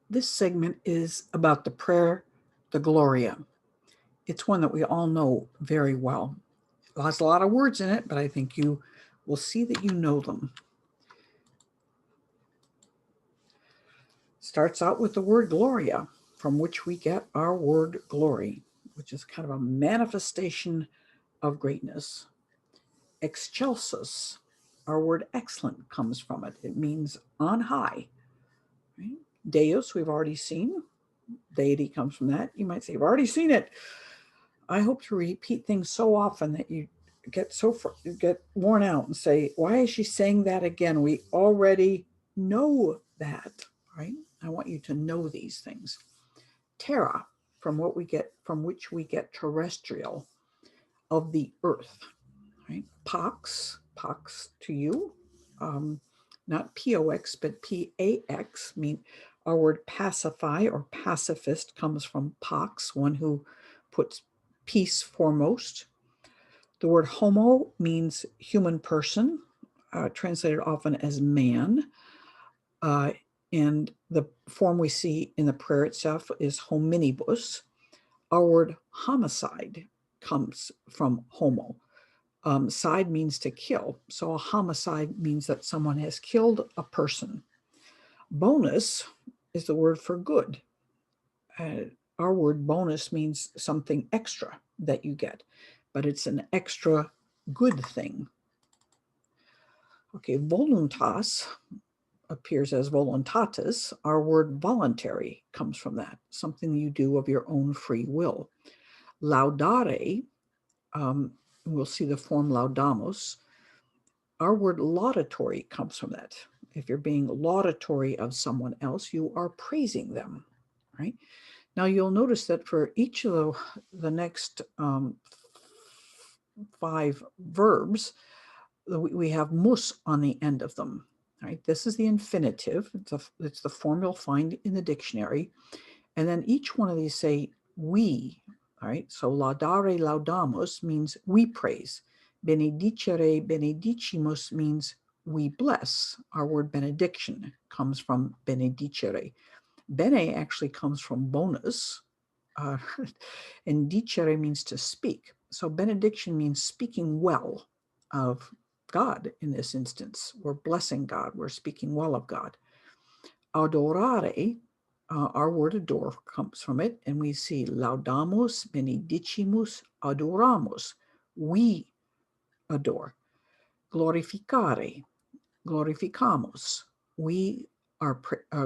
This segment is about the prayer, the Gloria. It's one that we all know very well. It has a lot of words in it, but I think you will see that you know them. Starts out with the word Gloria, from which we get our word glory, which is kind of a manifestation of greatness. Excelsus, our word excellent comes from it. It means on high. Right? Deus, we've already seen. Deity comes from that. You might say, I've already seen it. I hope to repeat things so often that you get worn out and say, why is she saying that again? We already know that, right? I want you to know these things. Terra, from which we get terrestrial, of the earth, right? Pax to you, not POX, but PAX, mean our word pacify or pacifist comes from pax, one who puts peace foremost. The word homo means human person, translated often as man. And the form we see in the prayer itself is hominibus. Our word homicide comes from homo. Side means to kill. So a homicide means that someone has killed a person. Bonus is the word for good. Our word bonus means something extra that you get, but it's an extra good thing. Okay, voluntas appears as voluntatis. Our word voluntary comes from that, something you do of your own free will. Laudare, we'll see the form laudamus. Our word laudatory comes from that. If you're being laudatory of someone else, you are praising them, right? Now you'll notice that for each of the next 5 verbs, we have mus on the end of them, right? This is the infinitive. It's the form you'll find in the dictionary. And then each one of these say we, all right? So laudare laudamus means we praise. Benedicere benedicimus means we bless. Our word benediction comes from benedicere. Bene actually comes from bonus, and dicere means to speak. So benediction means speaking well of God in this instance. We're blessing God. We're speaking well of God. Adorare, our word adore comes from it, and we see laudamus, benedicimus, adoramus. We adore. Glorificare, glorificamos. We are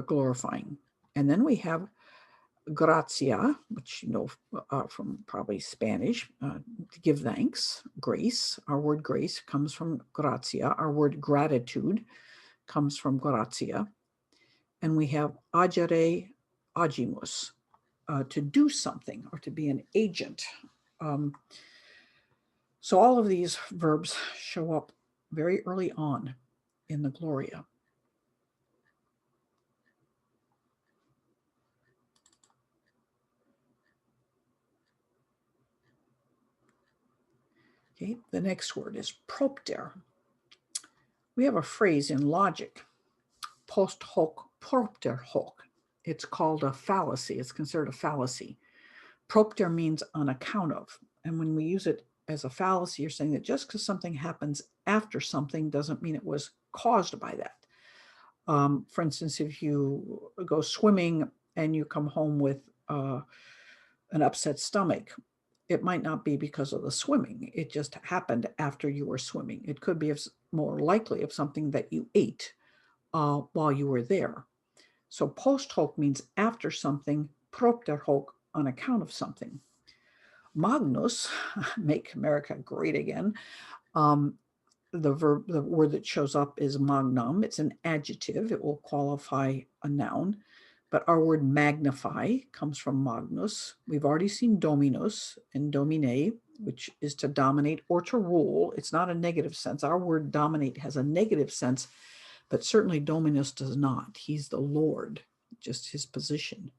glorifying. And then we have gratia, which you know from probably Spanish, to give thanks, grace. Our word grace comes from gratia. Our word gratitude comes from gratia. And we have agere agimus, to do something or to be an agent. So all of these verbs show up very early on in the Gloria. Okay, the next word is propter. We have a phrase in logic, post hoc propter hoc. It's called a fallacy. It's considered a fallacy. Propter means on account of. And when we use it as a fallacy, you're saying that just because something happens after something doesn't mean it was caused by that. For instance, if you go swimming and you come home with an upset stomach, it might not be because of the swimming. It just happened after you were swimming. It could be more likely of something that you ate while you were there. So post hoc means after something, propter hoc on account of something. Magnus, make America great again. The word that shows up is magnum. It's an adjective. It will qualify a noun. But our word magnify comes from magnus. We've already seen dominus and domine, which is to dominate or to rule. It's not a negative sense. Our word dominate has a negative sense, but certainly dominus does not. He's the Lord, just his position.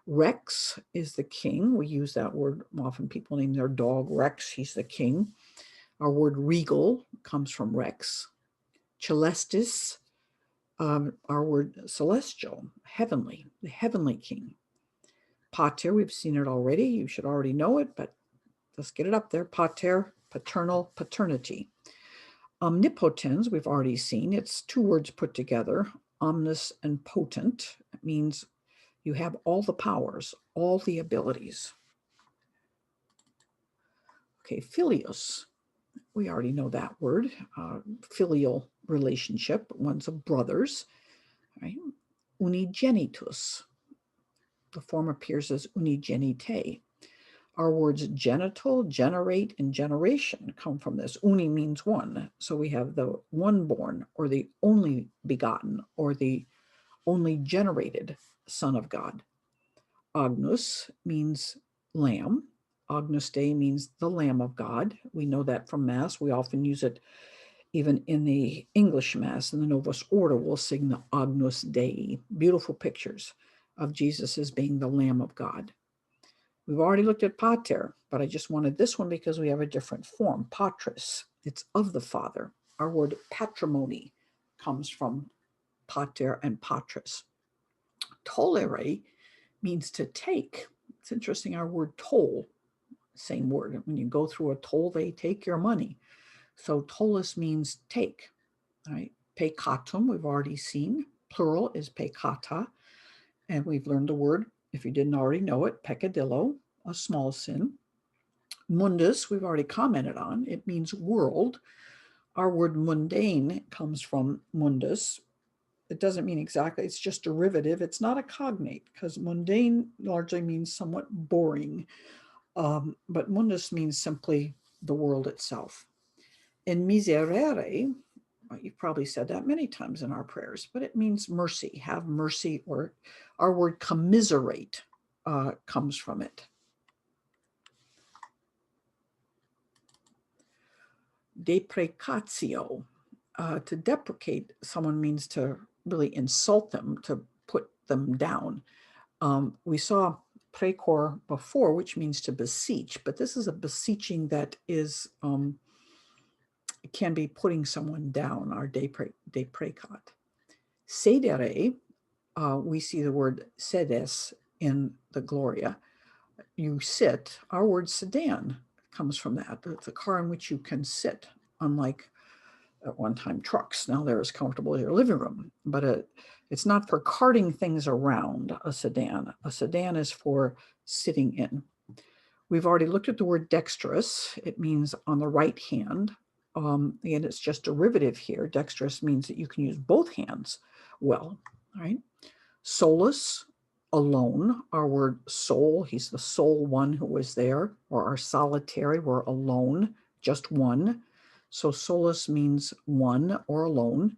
Rex is the king. We use that word often. People name their dog Rex. He's the king. Our word regal comes from rex. Celestis Our word celestial, heavenly, the heavenly king. Pater, we've seen it already. You should already know it, but let's get it up there. Pater, paternal, paternity. Omnipotens, we've already seen. It's two words put together, omnis and potent. It means you have all the powers, all the abilities. Okay, filius. We already know that word. Filial relationship, one's of brothers. Right? Unigenitus. The form appears as unigenite. Our words genital, generate, and generation come from this. Uni means one. So we have the one born, or the only begotten, or the only generated Son of God. Agnus means lamb. Agnus Dei means the Lamb of God. We know that from Mass. We often use it even in the English Mass. In the Novus Ordo, we'll sing the Agnus Dei. Beautiful pictures of Jesus as being the Lamb of God. We've already looked at pater, but I just wanted this one because we have a different form. Patris, it's of the Father. Our word patrimony comes from pater and patris. Tollere means to take. It's interesting, our word toll, same word. When you go through a toll, they take your money. So tollus means take, right? Peccatum, we've already seen. Plural is peccata. And we've learned the word, if you didn't already know it, peccadillo, a small sin. Mundus, we've already commented on. It means world. Our word mundane comes from mundus. It doesn't mean exactly, it's just derivative. It's not a cognate because mundane largely means somewhat boring. But mundus means simply the world itself. And miserere, you've probably said that many times in our prayers, but it means mercy, have mercy, or our word commiserate comes from it. Deprecatio, to deprecate someone means to really insult them, to put them down. We saw precor before, which means to beseech, but this is a beseeching that is can be putting someone down, our deprecat. Sedere, we see the word sedes in the Gloria. You sit. Our word sedan comes from that. It's a car in which you can sit, unlike at one time trucks. Now they're as comfortable as your living room, but it's not for carting things around, a sedan. A sedan is for sitting in. We've already looked at the word dexterous. It means on the right hand. Again, it's just derivative here. Dexterous means that you can use both hands well, right? Solus, alone. Our word soul, he's the sole one who was there, or our solitary, we're alone, just one. So solus means one or alone.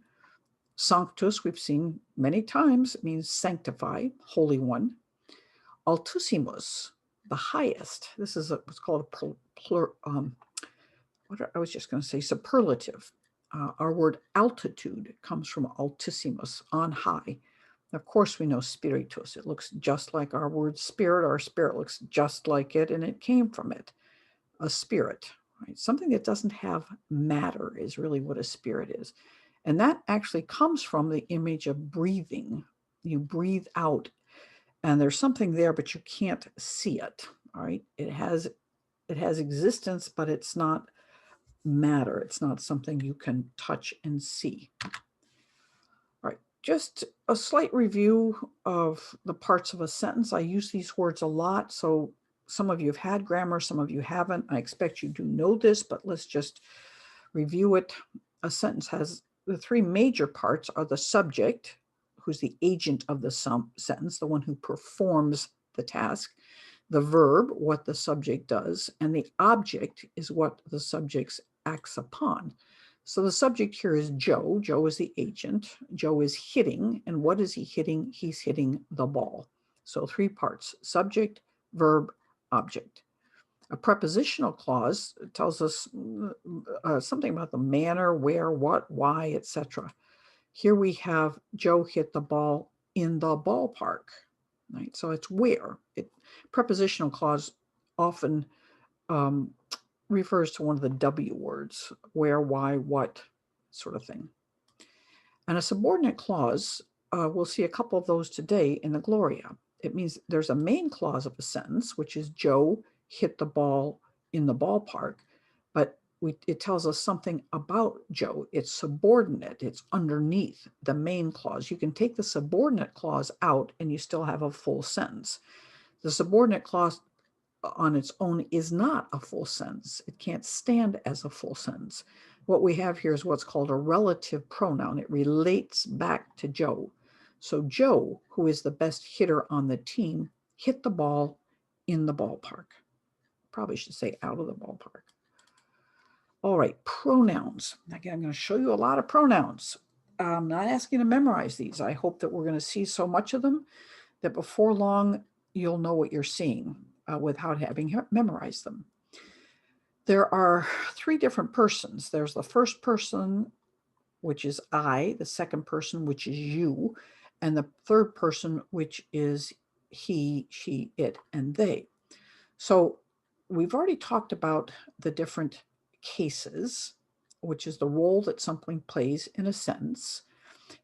Sanctus, we've seen many times, it means sanctify, holy one. Altissimus, the highest. This is what's called what I was just going to say, superlative. Our word altitude comes from altissimus, on high. Of course, we know spiritus. It looks just like our word spirit. Our spirit looks just like it, and it came from it. A spirit, right? Something that doesn't have matter is really what a spirit is. And that actually comes from the image of breathing. You breathe out, and there's something there, but you can't see it, all right? It has existence, but it's not matter. It's not something you can touch and see. All right, just a slight review of the parts of a sentence. I use these words a lot, so some of you have had grammar, some of you haven't. I expect you do know this, but let's just review it. A sentence has the three major parts are the subject, who's the agent of the sentence, the one who performs the task, the verb, what the subject does, and the object is what the subject acts upon. So the subject here is Joe. Joe is the agent. Joe is hitting. And what is he hitting? He's hitting the ball. So three parts: subject, verb, object. A prepositional clause tells us something about the manner, where, what, why, etc. Here we have Joe hit the ball in the ballpark. Right? So it's where. Prepositional clause often refers to one of the W words, where, why, what, sort of thing. And a subordinate clause, we'll see a couple of those today in the Gloria. It means there's a main clause of a sentence, which is Joe hit the ball in the ballpark, but it tells us something about Joe. It's subordinate. It's underneath the main clause. You can take the subordinate clause out and you still have a full sentence. The subordinate clause on its own is not a full sentence. It can't stand as a full sentence. What we have here is what's called a relative pronoun. It relates back to Joe. So Joe, who is the best hitter on the team, hit the ball in the ballpark. Probably should say out of the ballpark. All right, pronouns. Again, I'm going to show you a lot of pronouns. I'm not asking you to memorize these. I hope that we're going to see so much of them that before long, you'll know what you're seeing without having memorized them. There are 3 different persons. There's the first person, which is I, the second person, which is you, and the third person, which is he, she, it, and they. So we've already talked about the different cases, which is the role that something plays in a sentence.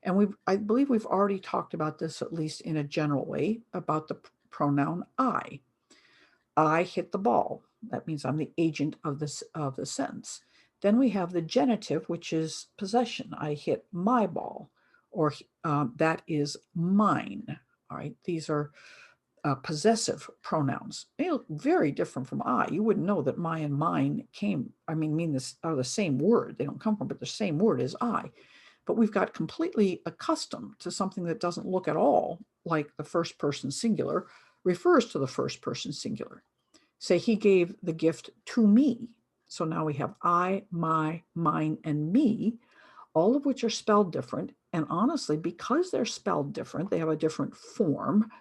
And I believe we've already talked about this, at least in a general way, about the pronoun I. I hit the ball. That means I'm the agent of the sentence. Then we have the genitive, which is possession. I hit my ball, or that is mine. All right, these are possessive pronouns. They look very different from I. You wouldn't know that my and mine mean this are the same word. They don't come from, but the same word as I. But we've got completely accustomed to something that doesn't look at all like the first person singular, refers to the first person singular. Say he gave the gift to me. So now we have I, my, mine, and me, all of which are spelled different. And honestly, because they're spelled different, they have a different form,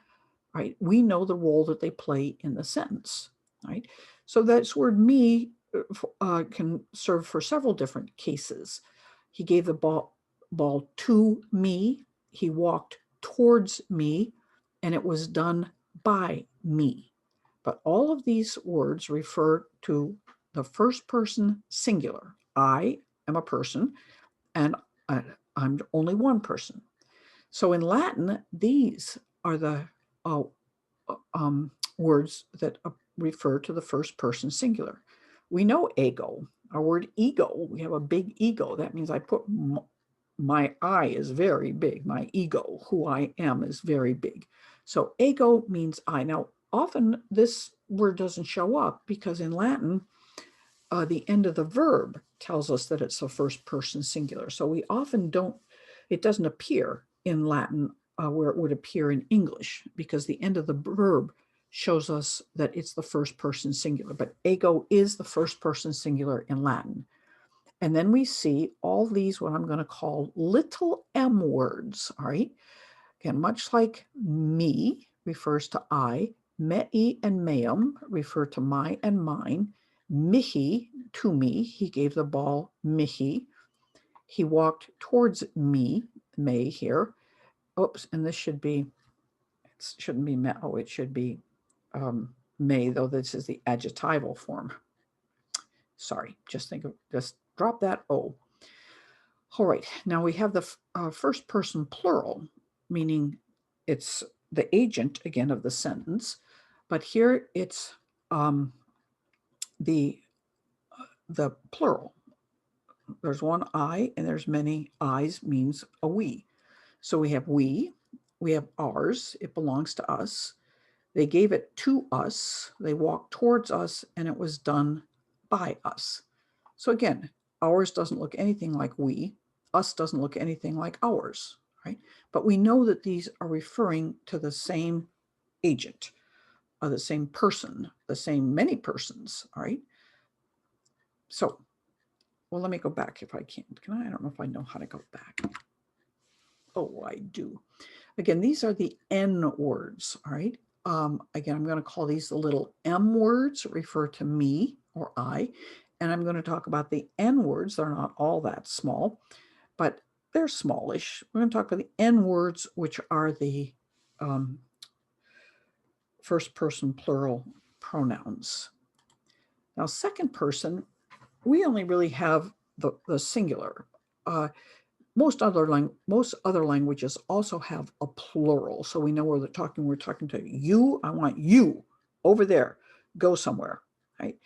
right? We know the role that they play in the sentence, right? So this word me can serve for several different cases. He gave the ball to me. He walked towards me, and it was done by me. But all of these words refer to the first person singular. I am a person, and I'm only one person. So in Latin, these are the words that refer to the first person singular. We know ego. Our word ego, we have a big ego. That means I put my I is very big. My ego, who I am, is very big. So ego means I. Now, often this word doesn't show up because in Latin, the end of the verb tells us that it's a first person singular. So we often don't, it doesn't appear in Latin where it would appear in English, because the end of the verb shows us that it's the first person singular. But ego is the first person singular in Latin. And then we see all these, what I'm going to call little m words, all right? Again, much like me refers to I, mei and meum refer to my and mine, mihi, to me, he gave the ball mihi, he walked towards me, me here, oops, and this should be, it shouldn't be, it should be may, though this is the adjectival form. Sorry, just drop that O. All right, now we have the first person plural, meaning it's the agent, again, of the sentence, but here it's the plural. There's one I and there's many I's, means a we. So we have ours, it belongs to us. They gave it to us, they walked towards us, and it was done by us. So again, ours doesn't look anything like we, us doesn't look anything like ours, right? But we know that these are referring to the same agent, or the same person, the same many persons, all right? So, well, let me go back if I can. Can I? I don't know if I know how to go back. Oh, I do. Again, these are the N words, all right? Again, I'm going to call these the little M words, refer to me or I, and I'm going to talk about the N words. They're not all that small, but they're smallish. We're going to talk about the N words, which are the first person plural pronouns. Now, second person, we only really have the singular. most other languages also have a plural, so we know where we're talking to you. I want you over there, go somewhere, right?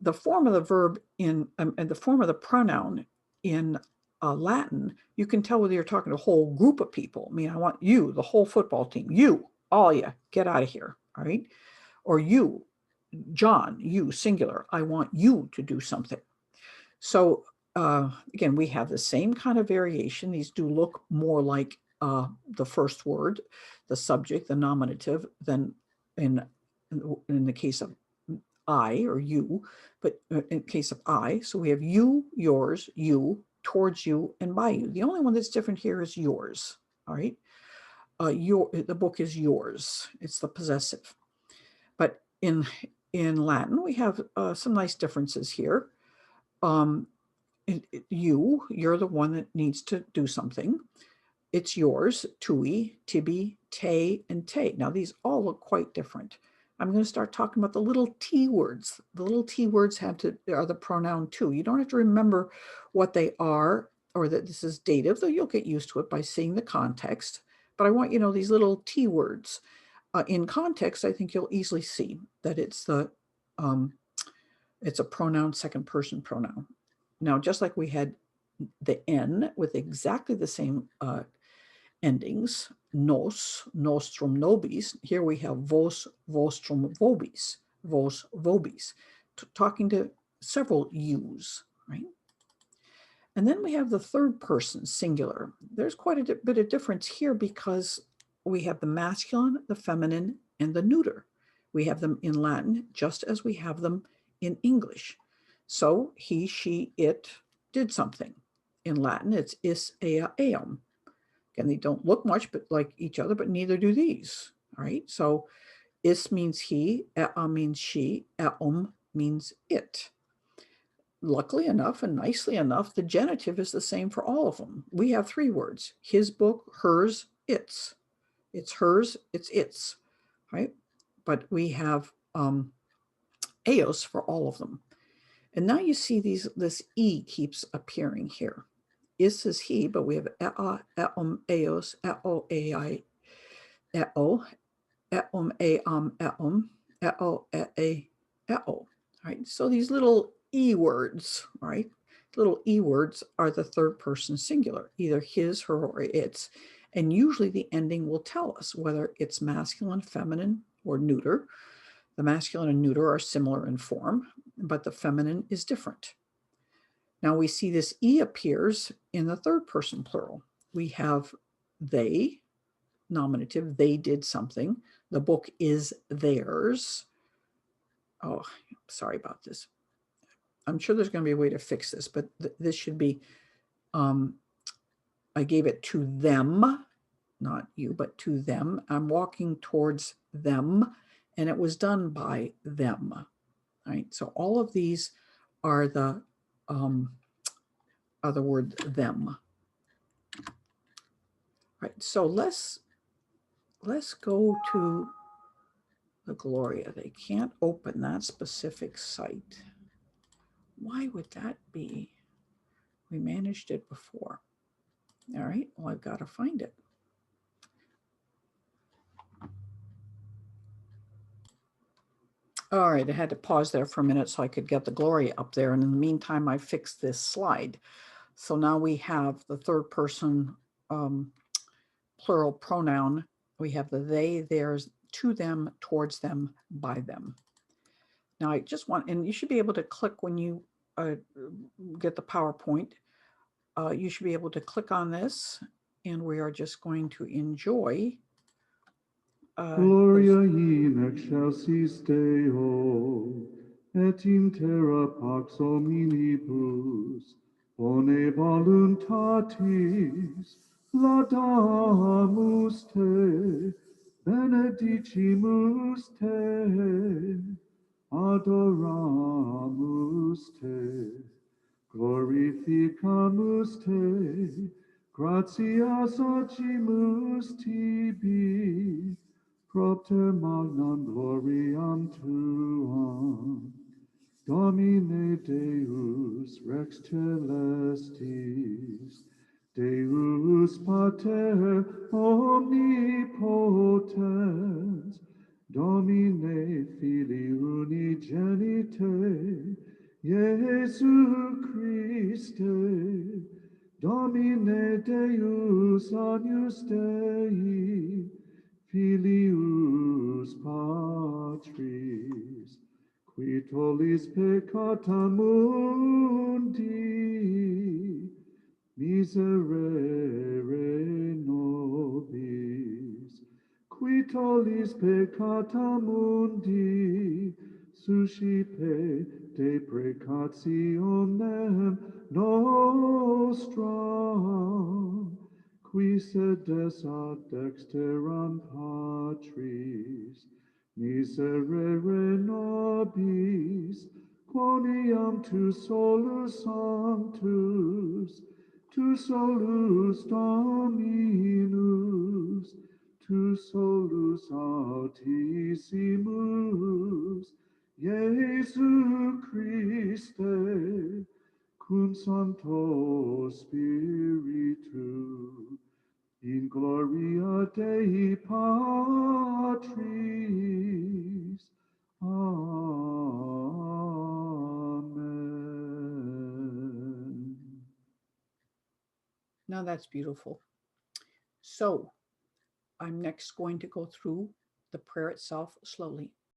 The form of the verb and the form of the pronoun in Latin, you can tell whether you're talking to a whole group of people. I mean, I want you, the whole football team, you, all you, get out of here, all right? Or you, John, you, singular, I want you to do something. So again, we have the same kind of variation. These do look more like the first word, the subject, the nominative, than in the case of I or you, but in case of I. So we have you, yours, you, towards you, and by you. The only one that's different here is yours. All right. The book is yours. It's the possessive. But in Latin, we have some nice differences here. You're the one that needs to do something. It's yours, tui, tibi, te, and te. Now, these all look quite different. I'm going to start talking about the little T words. The little T words are the pronoun to. You don't have to remember what they are or that this is dative, though you'll get used to it by seeing the context. But I want you to know these little T words. In context, I think you'll easily see that it's a pronoun, second person pronoun. Now, just like we had the N with exactly the same endings, nos, nostrum nobis, here we have vos, vostrum vobis, vos, vobis, talking to several yous, right? And then we have the third person singular. There's quite a bit of difference here because we have the masculine, the feminine, and the neuter. We have them in Latin just as we have them in English. So he, she, it did something. In Latin, it's is, ea, eum. Again, they don't look much but like each other, but neither do these. All right. So is means he, ea means she, eum means it. Luckily enough and nicely enough, the genitive is the same for all of them. We have three words: his book, hers, its. It's hers, it's its, right? But we have eos for all of them. And now you see this E keeps appearing here. Is is he, but we have ea, eos, eo, ai, eo, eum, eum, eo, eo. Right? So these little E words, right? Little E words are the third person singular, either his, her, or its. And usually the ending will tell us whether it's masculine, feminine, or neuter. The masculine and neuter are similar in form, but the feminine is different. Now we see this E appears in the third person plural. We have they, nominative, they did something. The book is theirs. Oh, sorry about this. I'm sure there's going to be a way to fix this, but this should be, I gave it to them, not you, but to them. I'm walking towards them, and it was done by them. Right. So all of these are the word them. Right. So let's go to the Gloria. They can't open that specific site. Why would that be? We managed it before. All right. Well, I've got to find it. All right, I had to pause there for a minute so I could get the Gloria up there. And in the meantime, I fixed this slide. So now we have the third person plural pronoun. We have the they, theirs, to them, towards them, by them. Now I just want, and you should be able to click when you get the PowerPoint. You should be able to click on this, and we are just going to enjoy. Gloria in excelsis Deo, et in terra pax hominibus, bone voluntatis, laudamus te, benedicimus te, adoramus te, glorificamus te, gratias agimus tibi, propter magnam gloriam tuam, Domine Deus Rex Celestis, Deus Pater omnipotens, Domine Filii unigenite, Iesu Christe, Domine Deus agnus Dei, Filius Patris, qui tollis peccata mundi, miserere nobis, qui tollis peccata mundi, suscipe deprecationem nostram, qui sedes ad dexteram Patris, miserere nobis, quoniam tu solus sanctus, tu solus Dominus, tu solus Altissimus, Iesu Christe, cum Sancto Spiritu, in gloria Dei Patris. Amen. Now that's beautiful. So I'm next going to go through the prayer itself slowly.